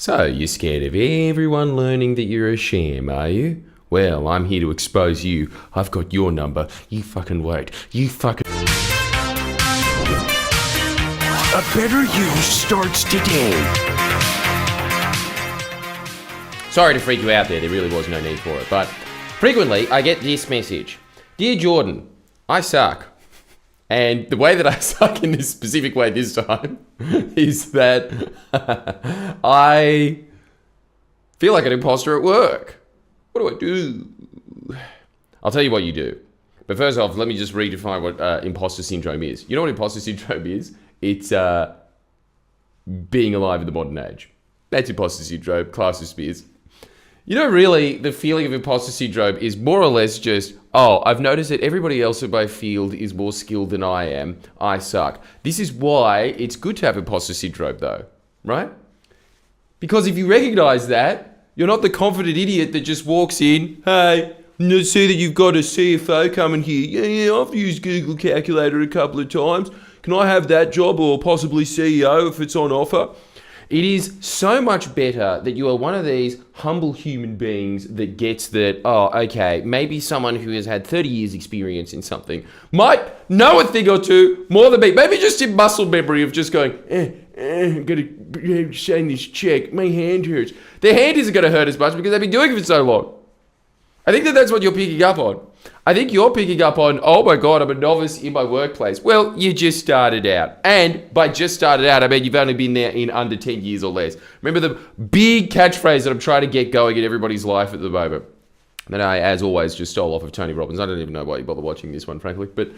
So, you're scared of everyone learning that you're a sham, are you? Well, I'm here to expose you. I've got your number. You fucking wait. You fucking... A better you starts today. Sorry to freak you out there. There really was no need for it. But frequently, I get this message. Dear Jordan, I suck. And the way that I suck in this specific way this time is that I feel like an imposter at work. What do I do? I'll tell you what you do. But first off, let me just redefine what imposter syndrome is. You know what imposter syndrome is? It's being alive in the modern age. That's imposter syndrome, class of Spears. You know, really, the feeling of imposter syndrome is more or less just, oh, I've noticed that everybody else in my field is more skilled than I am. I suck. This is why it's good to have imposter syndrome, though, right? Because if you recognize that, you're not the confident idiot that just walks in, hey, I see that you've got a CFO coming here. Yeah, I've used Google Calculator a couple of times. Can I have that job or possibly CEO if it's on offer? It is so much better that you are one of these humble human beings that gets that, oh, okay, maybe someone who has had 30 years experience in something might know a thing or two more than me. Maybe just in muscle memory of just going, I'm going to sign this check. My hand hurts. Their hand isn't going to hurt as much because they've been doing it for so long. I think that that's what you're picking up on. I think you're picking up on, oh my God, I'm a novice in my workplace. Well, you just started out. And by just started out, I mean you've only been there in under 10 years or less. Remember the big catchphrase that I'm trying to get going in everybody's life at the moment. That I, as always, just stole off of Tony Robbins. I don't even know why you bother watching this one, frankly. But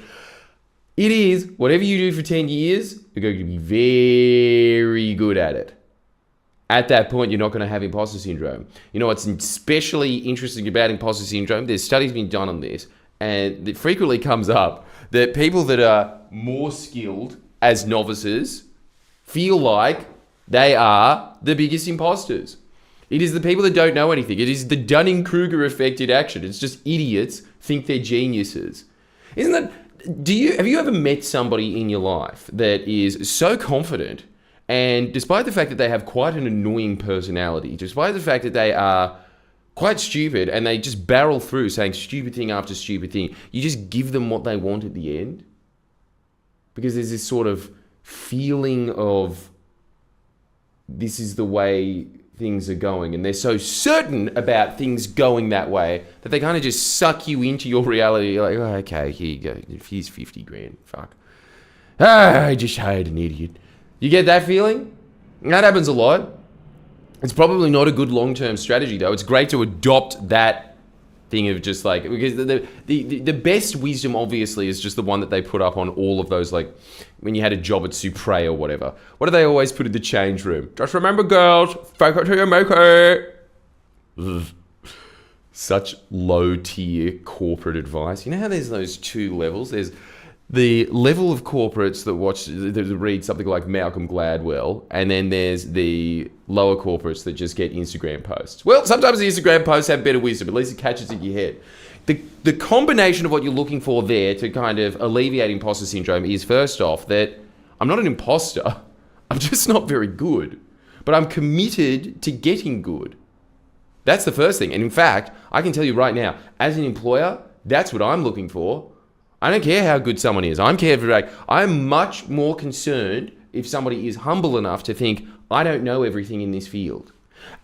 it is, whatever you do for 10 years, you're going to be very good at it. At that point, you're not going to have imposter syndrome. You know what's especially interesting about imposter syndrome? There's studies being done on this, and it frequently comes up that people that are more skilled as novices feel like they are the biggest imposters. It is the people that don't know anything. It is the Dunning-Kruger effect in action. It's just idiots think they're geniuses. Isn't that... Have you ever met somebody in your life that is so confident, and despite the fact that they have quite an annoying personality, despite the fact that they are quite stupid and they just barrel through saying stupid thing after stupid thing, you just give them what they want at the end? Because there's this sort of feeling of this is the way things are going, and they're so certain about things going that way that they kind of just suck you into your reality. You're like, oh, okay, here you go. Here's 50 grand. Fuck. I just hired an idiot. You get that feeling? That happens a lot. It's probably not a good long-term strategy, though. It's great to adopt that thing of just like, because the best wisdom, obviously, is just the one that they put up on all of those, like, when you had a job at Supre or whatever. What do they always put in the change room? Just remember, girls, fake it till you make it. Ugh. Such low-tier corporate advice. You know how there's those two levels? There's the level of corporates that read something like Malcolm Gladwell, and then there's the lower corporates that just get Instagram posts. Well, sometimes the Instagram posts have better wisdom. At least it catches in your head. The combination of what you're looking for there to kind of alleviate imposter syndrome is, first off, that I'm not an imposter. I'm just not very good. But I'm committed to getting good. That's the first thing. And in fact, I can tell you right now, as an employer, that's what I'm looking for. I don't care how good someone is. I'm much more concerned if somebody is humble enough to think, I don't know everything in this field.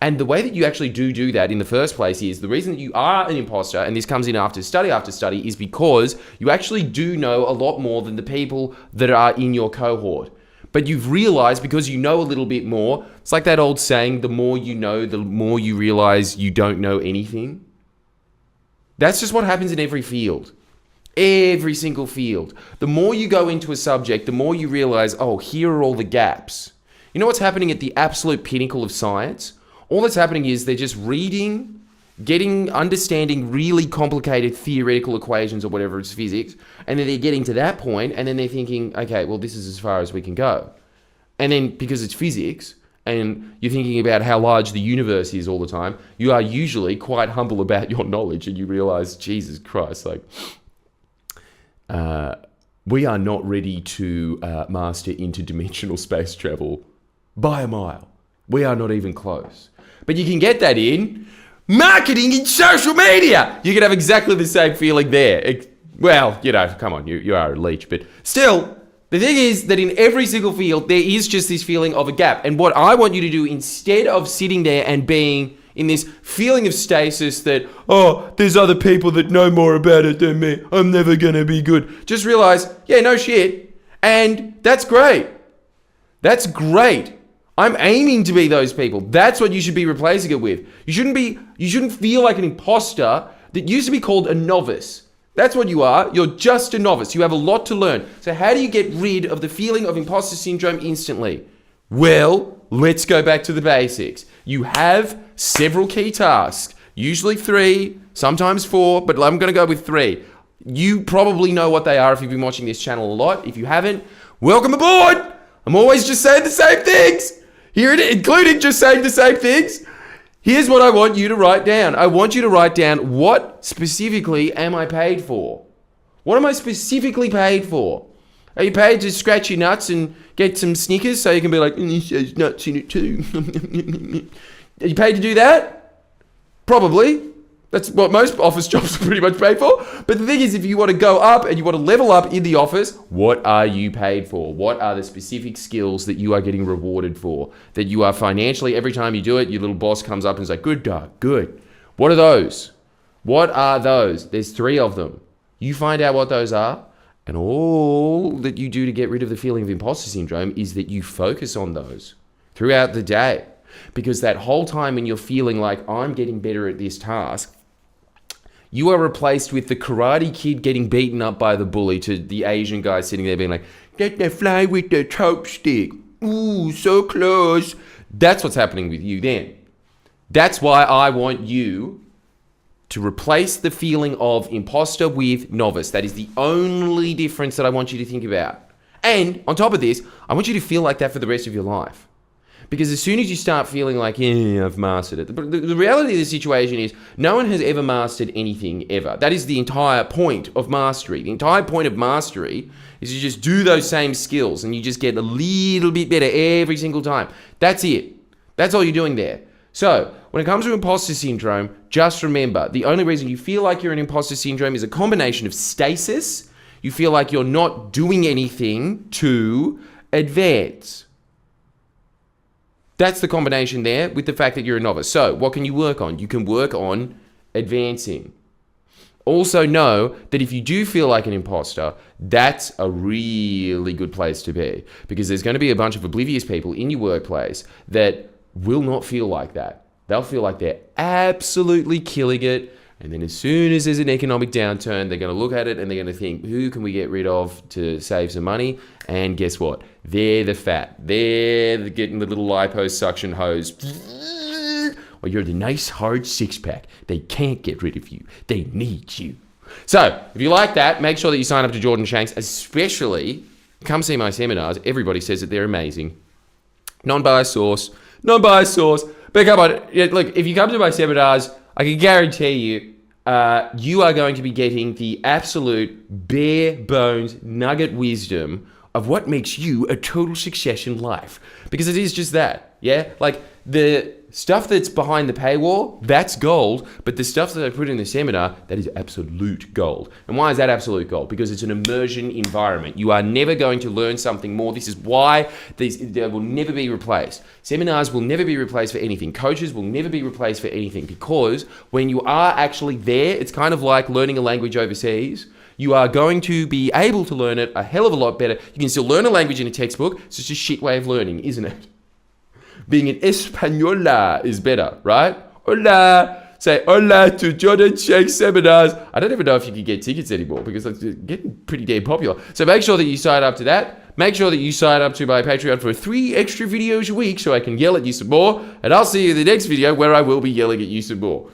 And the way that you actually do that in the first place is the reason that you are an imposter, and this comes in after study, is because you actually do know a lot more than the people that are in your cohort. But you've realized, because you know a little bit more, it's like that old saying, the more you know, the more you realize you don't know anything. That's just what happens in every field. Every single field. The more you go into a subject, the more you realize, oh, here are all the gaps. You know what's happening at the absolute pinnacle of science? All that's happening is they're just reading, understanding really complicated theoretical equations or whatever, it's physics, and then they're getting to that point, and then they're thinking, okay, well, this is as far as we can go. And then because it's physics, and you're thinking about how large the universe is all the time, you are usually quite humble about your knowledge, and you realize, Jesus Christ, like... we are not ready to master interdimensional space travel by a mile. We are not even close. But you can get that in marketing in social media. You can have exactly the same feeling there. Well, come on, you are a leech, but still, the thing is that in every single field, there is just this feeling of a gap. And what I want you to do, instead of sitting there and being in this feeling of stasis that, oh, there's other people that know more about it than me, I'm never going to be good. Just realize, yeah, no shit. And that's great. That's great. I'm aiming to be those people. That's what you should be replacing it with. You shouldn't feel like an imposter that used to be called a novice. That's what you are. You're just a novice. You have a lot to learn. So how do you get rid of the feeling of imposter syndrome instantly? Well, let's go back to the basics. You have several key tasks, usually 3, sometimes 4, but I'm going to go with 3. You probably know what they are if you've been watching this channel a lot. If you haven't, welcome aboard. I'm always just saying the same things. Here it is, including just saying the same things. Here's what I want you to write down. I want you to write down, what specifically am I paid for? What am I specifically paid for? Are you paid to scratch your nuts and get some Snickers so you can be like, this has nuts in it too? Are you paid to do that? Probably. That's what most office jobs are pretty much paid for. But the thing is, if you want to go up and you want to level up in the office, what are you paid for? What are the specific skills that you are getting rewarded for? That you are financially, every time you do it, your little boss comes up and is like, good dog, good. What are those? What are those? There's 3 of them. You find out what those are, and all that you do to get rid of the feeling of imposter syndrome is that you focus on those throughout the day. Because that whole time when you're feeling like, I'm getting better at this task, you are replaced with the Karate Kid getting beaten up by the bully to the Asian guy sitting there being like, let the fly with the chopstick. Ooh, so close. That's what's happening with you then. That's why I want you to replace the feeling of imposter with novice. That is the only difference that I want you to think about. And on top of this, I want you to feel like that for the rest of your life. Because as soon as you start feeling like, yeah, I've mastered it. The reality of the situation is no one has ever mastered anything ever. That is the entire point of mastery. The entire point of mastery is you just do those same skills and you just get a little bit better every single time. That's it. That's all you're doing there. So when it comes to imposter syndrome, just remember, the only reason you feel like you're in imposter syndrome is a combination of stasis. You feel like you're not doing anything to advance. That's the combination there with the fact that you're a novice. So what can you work on? You can work on advancing. Also know that if you do feel like an imposter, that's a really good place to be, because there's going to be a bunch of oblivious people in your workplace that will not feel like that. They'll feel like they're absolutely killing it. And then as soon as there's an economic downturn, they're going to look at it and they're going to think, who can we get rid of to save some money? And guess what? They're the fat. They're getting the little liposuction hose. Or you're the nice hard 6-pack. They can't get rid of you. They need you. So if you like that, make sure that you sign up to Jordan Shanks, especially come see my seminars. Everybody says that they're amazing. Non-biased source. But come on, look, if you come to my seminars, I can guarantee you, you are going to be getting the absolute bare bones nugget wisdom of what makes you a total success in life. Because it is just that, yeah? Like, the stuff that's behind the paywall, that's gold, but the stuff that I put in the seminar, that is absolute gold. And why is that absolute gold? Because it's an immersion environment. You are never going to learn something more. This is why they will never be replaced. Seminars will never be replaced for anything. Coaches will never be replaced for anything, because when you are actually there, it's kind of like learning a language overseas. You are going to be able to learn it a hell of a lot better. You can still learn a language in a textbook. It's just a shit way of learning, isn't it? Being an Española is better, right? Hola. Say hola to Jordan Shanks seminars. I don't even know if you can get tickets anymore because it's getting pretty damn popular. So make sure that you sign up to that. Make sure that you sign up to my Patreon for 3 extra videos a week so I can yell at you some more. And I'll see you in the next video where I will be yelling at you some more.